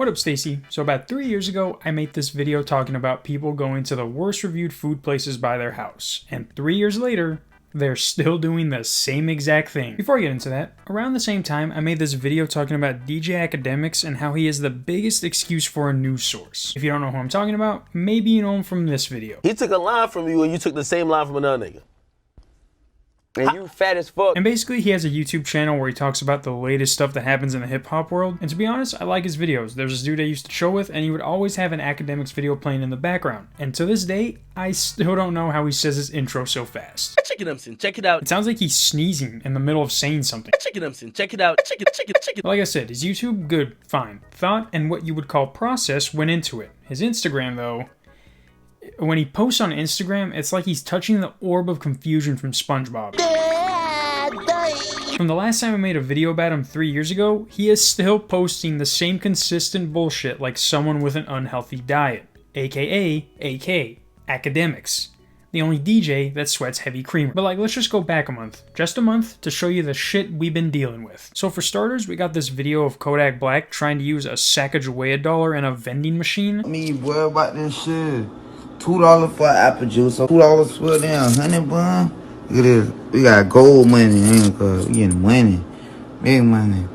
What up, Stacy? So about 3 years ago, I made this video talking about people going to the worst reviewed food places by their house. And 3 years later, they're still doing the same exact thing. Before I get into that, around the same time, I made this video talking about DJ Akademiks and how he is the biggest excuse for a news source. If you don't know who I'm talking about, maybe you know him from this video. He took a line from you and you took the same line from another nigga. And you fat as fuck. And basically, he has a YouTube channel where he talks about the latest stuff that happens in the hip-hop world. And to be honest, I like his videos. There's this dude I used to show with, and he would always have an Akademiks video playing in the background. And to this day, I still don't know how he says his intro so fast. Check it out, check it out. It sounds like he's sneezing in the middle of saying something. Check it out, check it out. Check it. Like I said, his YouTube, good, fine. Thought and what you would call process went into it. His Instagram, though, when he posts on Instagram, it's like he's touching the orb of confusion from SpongeBob. From the last time I made a video about him 3 years ago, he is still posting the same consistent bullshit like someone with an unhealthy diet. AKA, AK, Akademiks. The only DJ that sweats heavy creamer. But let's just go back a month. Just a month to show you the shit we've been dealing with. So for starters, we got this video of Kodak Black trying to use a Sacagawea dollar in a vending machine. Me worry about this shit. $2 for apple juice, so $2 for a damn honey bun. Look at this. We got gold money, ain't cause we getting money. Big money.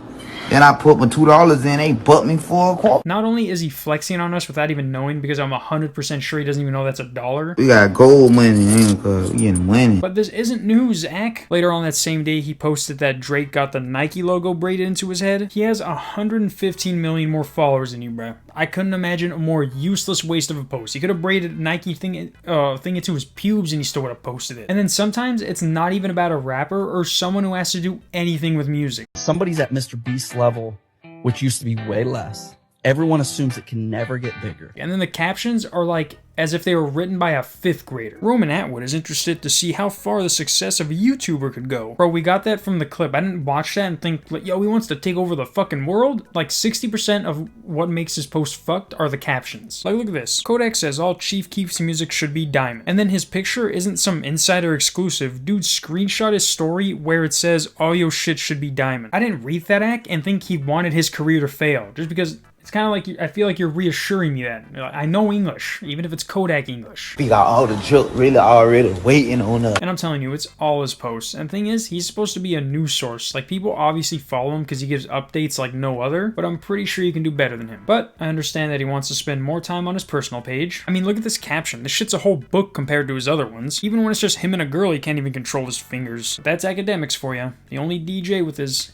Then I put my $2 in, they butt me for a quarter. Not only is he flexing on us without even knowing, because I'm 100% sure he doesn't even know that's $1. We got gold money, ain't cause we getting money. But this isn't news, Zach. Later on that same day, he posted that Drake got the Nike logo braided into his head. He has 115 million more followers than you, bruh. I couldn't imagine a more useless waste of a post. He could have braided Nike thing into his pubes and he still would have posted it. And then sometimes it's not even about a rapper or someone who has to do anything with music. Somebody's at Mr. Beast level, which used to be way less. Everyone assumes it can never get bigger. And then the captions are like as if they were written by a 5th grader. Roman Atwood is interested to see how far the success of a YouTuber could go. Bro, we got that from the clip. I didn't watch that and think, yo, he wants to take over the fucking world? Like 60% of what makes his post fucked are the captions. Like, look at this. Kodak says all Chief Keef's music should be diamond. And then his picture isn't some insider exclusive. Dude screenshot his story where it says all your shit should be diamond. I didn't read that act and think he wanted his career to fail. Just because it's kind of like, I feel like you're reassuring me that. I know English, even if it's Kodak English. We got all the joke really already waiting on us. And I'm telling you, it's all his posts. And the thing is, he's supposed to be a news source. Like, people obviously follow him because he gives updates like no other, but I'm pretty sure you can do better than him. But I understand that he wants to spend more time on his personal page. I mean, look at this caption. This shit's a whole book compared to his other ones. Even when it's just him and a girl, he can't even control his fingers. But that's Akademiks for you. The only DJ with his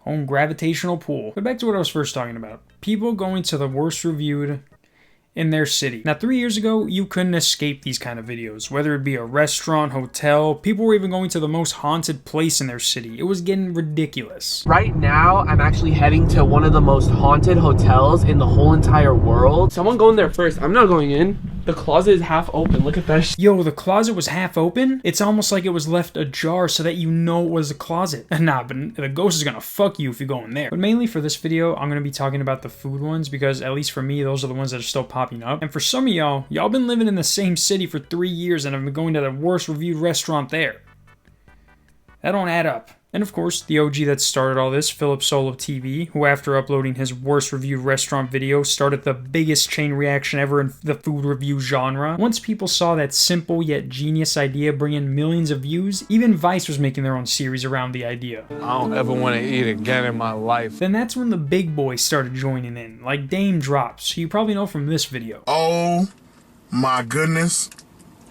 own gravitational pull. But back to what I was first talking about. People going to the worst reviewed in their city. Now, 3 years ago, you couldn't escape these kind of videos. Whether it be a restaurant, hotel, people were even going to the most haunted place in their city. It was getting ridiculous. Right now, I'm actually heading to one of the most haunted hotels in the whole entire world. Someone going there first. I'm not going in. The closet is half open. Look at that. Yo, the closet was half open? It's almost like it was left ajar so that you know it was a closet. Nah, but the ghost is gonna fuck you if you go in there. But mainly for this video, I'm gonna be talking about the food ones because at least for me, those are the ones that are still popping up. And for some of y'all been living in the same city for 3 years and have been going to the worst reviewed restaurant there. That don't add up. And of course, the OG that started all this, Philip Solo TV, who after uploading his worst reviewed restaurant video, started the biggest chain reaction ever in the food review genre. Once people saw that simple yet genius idea bring in millions of views, even Vice was making their own series around the idea. I don't ever want to eat again in my life. Then that's when the big boys started joining in, like Dame Drops, who you probably know from this video. Oh my goodness.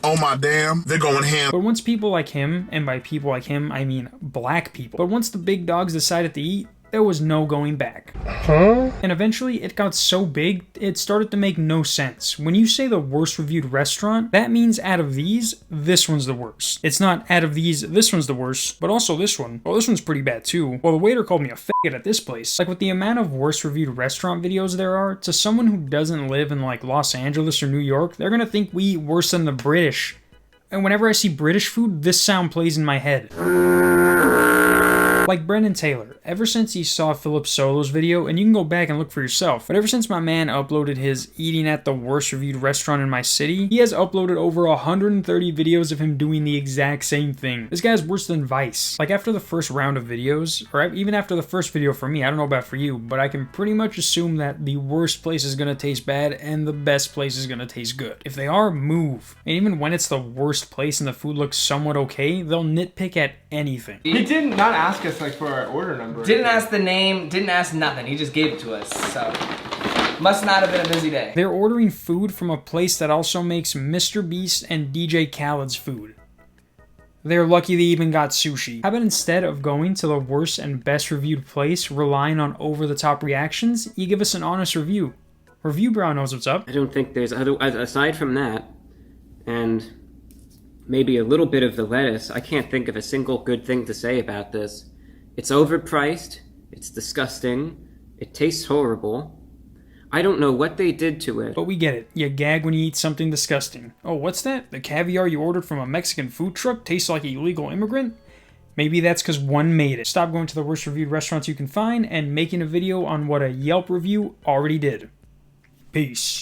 Oh my damn, they're going ham. But once people like him, and by people like him, I mean black people, but once the big dogs decided to eat, there was no going back. Huh? And eventually, it got so big, it started to make no sense. When you say the worst reviewed restaurant, that means out of these, this one's the worst. It's not out of these, this one's the worst, but also this one. Well, this one's pretty bad too. Well, the waiter called me a faggot at this place. Like, with the amount of worst reviewed restaurant videos there are, to someone who doesn't live in like Los Angeles or New York, they're gonna think we eat worse than the British. And whenever I see British food, this sound plays in my head. Like Brendan Taylor, ever since he saw Philip Solo's video, and you can go back and look for yourself, but ever since my man uploaded his eating at the worst reviewed restaurant in my city, he has uploaded over 130 videos of him doing the exact same thing. This guy's worse than Vice. Like after the first round of videos, or even after the first video for me, I don't know about for you, but I can pretty much assume that the worst place is gonna taste bad and the best place is gonna taste good. If they are, move. And even when it's the worst place and the food looks somewhat okay, they'll nitpick at anything. He did not ask us like for our order number. Didn't ask the name, didn't ask nothing. He just gave it to us, so must not have been a busy day. They're ordering food from a place that also makes Mr. Beast and DJ Khaled's food. They're lucky they even got sushi. How about instead of going to the worst and best reviewed place, relying on over-the-top reactions, you give us an honest review. Review Bro knows what's up. I don't think there's, aside from that, and maybe a little bit of the lettuce, I can't think of a single good thing to say about this. It's overpriced, it's disgusting, it tastes horrible. I don't know what they did to it. But we get it. You gag when you eat something disgusting. Oh, what's that? The caviar you ordered from a Mexican food truck tastes like an illegal immigrant? Maybe that's because one made it. Stop going to the worst reviewed restaurants you can find and making a video on what a Yelp review already did. Peace.